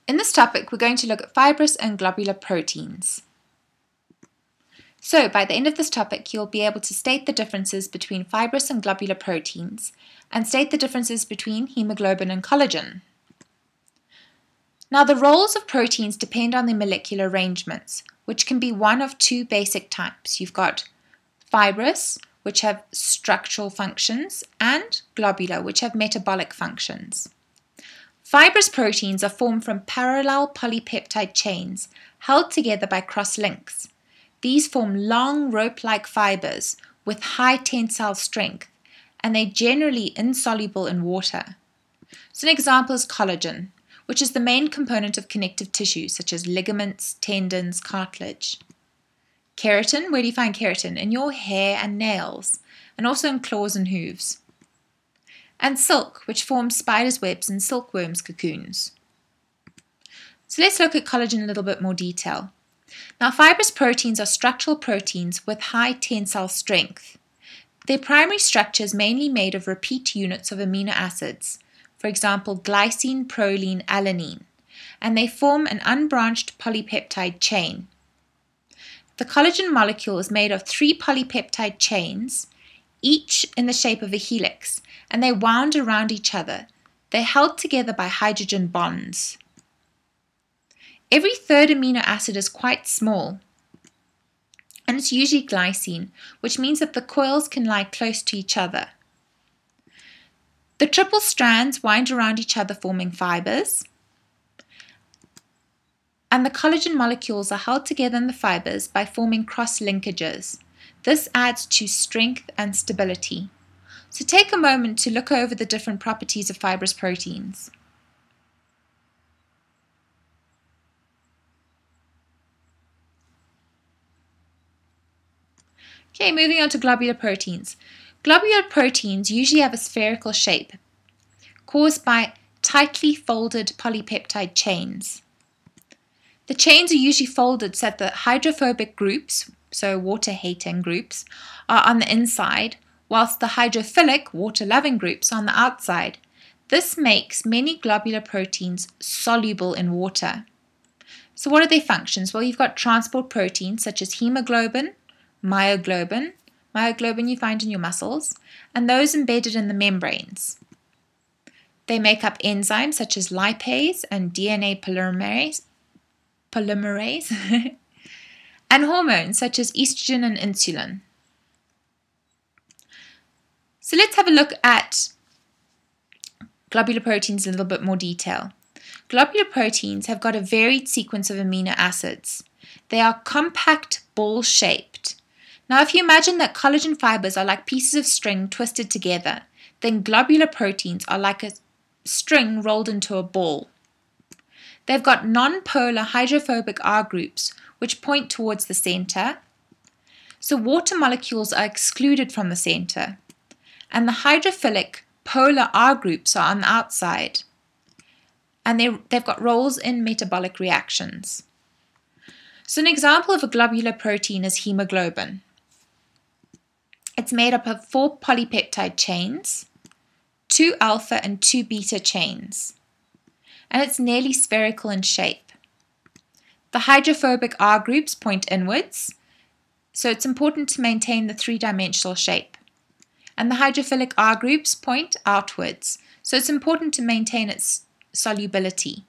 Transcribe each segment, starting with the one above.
In this topic, we're going to look at fibrous and globular proteins. So, by the end of this topic, you'll be able to state the differences between fibrous and globular proteins and state the differences between hemoglobin and collagen. Now, the roles of proteins depend on their molecular arrangements, which can be one of two basic types. You've got fibrous, which have structural functions, and globular, which have metabolic functions. Fibrous proteins are formed from parallel polypeptide chains held together by cross-links. These form long rope-like fibers with high tensile strength, and they're generally insoluble in water. So an example is collagen, which is the main component of connective tissue, such as ligaments, tendons, cartilage. Keratin, where do you find keratin? In your hair and nails, and also in claws and hooves. And silk, which forms spiders' webs and silkworms' cocoons. So let's look at collagen in a little bit more detail. Now, fibrous proteins are structural proteins with high tensile strength. Their primary structure is mainly made of repeat units of amino acids, for example, glycine, proline, alanine, and they form an unbranched polypeptide chain. The collagen molecule is made of 3 polypeptide chains, each in the shape of a helix, and they wound around each other. They're held together by hydrogen bonds. Every third amino acid is quite small, and it's usually glycine, which means that the coils can lie close to each other. The triple strands wind around each other, forming fibers, and the collagen molecules are held together in the fibers by forming cross-linkages. This adds to strength and stability. So take a moment to look over the different properties of fibrous proteins. Okay, moving on to globular proteins. Globular proteins usually have a spherical shape, caused by tightly folded polypeptide chains. The chains are usually folded so that the hydrophobic groups, so water-hating groups, are on the inside, whilst the hydrophilic, water-loving groups, are on the outside. This makes many globular proteins soluble in water. So what are their functions? Well, you've got transport proteins such as hemoglobin, myoglobin you find in your muscles, and those embedded in the membranes. They make up enzymes such as lipase and DNA polymerase and hormones such as estrogen and insulin. So let's have a look at globular proteins in a little bit more detail. Globular proteins have got a varied sequence of amino acids. They are compact ball-shaped. Now, if you imagine that collagen fibers are like pieces of string twisted together, then globular proteins are like a string rolled into a ball. They've got non-polar hydrophobic R groups, which point towards the center. So water molecules are excluded from the center, and the hydrophilic polar R groups are on the outside, and they've got roles in metabolic reactions. So an example of a globular protein is hemoglobin. It's made up of 4 polypeptide chains, 2 alpha and 2 beta chains, and it's nearly spherical in shape. The hydrophobic R groups point inwards, so it's important to maintain the 3-dimensional shape. And the hydrophilic R groups point outwards, so it's important to maintain its solubility.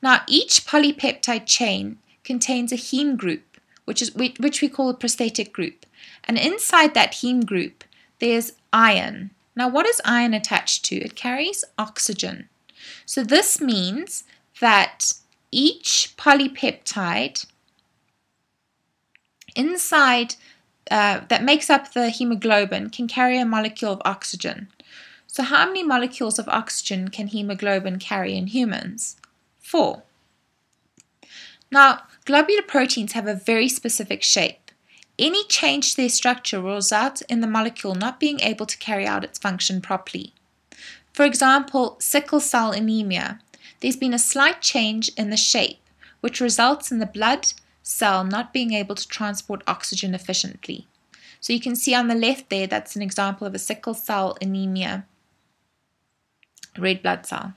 Now, each polypeptide chain contains a heme group, which we call a prosthetic group. And inside that heme group, there's iron. Now, what is iron attached to? It carries oxygen. So this means that each polypeptide inside that makes up the hemoglobin can carry a molecule of oxygen. So how many molecules of oxygen can hemoglobin carry in humans? 4. Now, globular proteins have a very specific shape. Any change to their structure will result in the molecule not being able to carry out its function properly. For example, sickle cell anemia. There's been a slight change in the shape, which results in the blood cell not being able to transport oxygen efficiently. So you can see on the left there, that's an example of a sickle cell anemia red blood cell.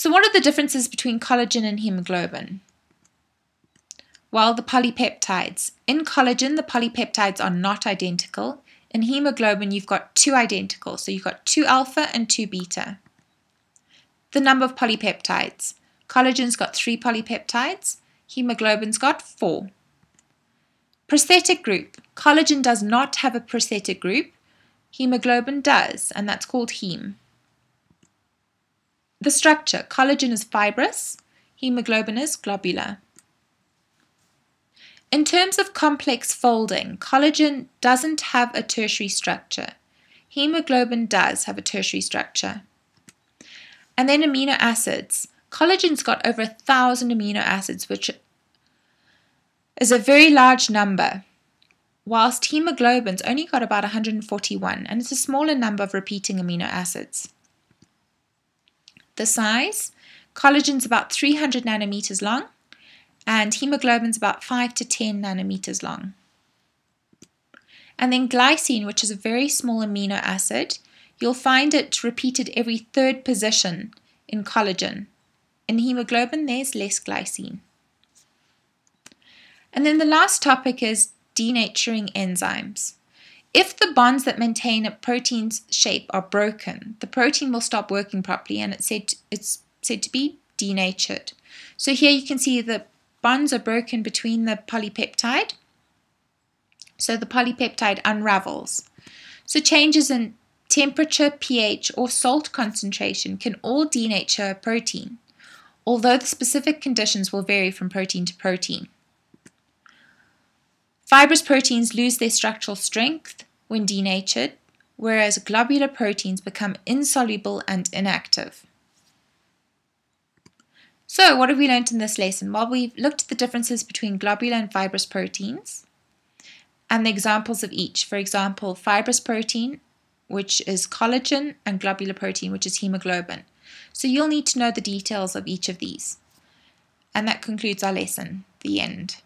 So what are the differences between collagen and hemoglobin? Well, the polypeptides. In collagen, the polypeptides are not identical. In hemoglobin, you've got two identical. So you've got 2 alpha and 2 beta. The number of polypeptides. Collagen's got 3 polypeptides. Hemoglobin's got 4. Prosthetic group. Collagen does not have a prosthetic group. Hemoglobin does, and that's called heme. The structure. Collagen is fibrous. Hemoglobin is globular. In terms of complex folding, collagen doesn't have a tertiary structure. Hemoglobin does have a tertiary structure. And then amino acids. Collagen's got over 1,000 amino acids, which is a very large number, whilst hemoglobin's only got about 141, and it's a smaller number of repeating amino acids. The size, collagen's about 300 nanometers long, and hemoglobin's about 5 to 10 nanometers long. And then glycine, which is a very small amino acid, you'll find it repeated every 3rd position in collagen. In hemoglobin, there's less glycine. And then the last topic is denaturing enzymes. If the bonds that maintain a protein's shape are broken, the protein will stop working properly, and it's said to be denatured. So here you can see the bonds are broken between the polypeptide. So the polypeptide unravels. So changes in temperature, pH, or salt concentration can all denature a protein, although the specific conditions will vary from protein to protein. Fibrous proteins lose their structural strength when denatured, whereas globular proteins become insoluble and inactive. So what have we learned in this lesson? Well, we've looked at the differences between globular and fibrous proteins and the examples of each. For example, fibrous protein, which is collagen, and globular protein, which is hemoglobin. So you'll need to know the details of each of these. And that concludes our lesson. The end.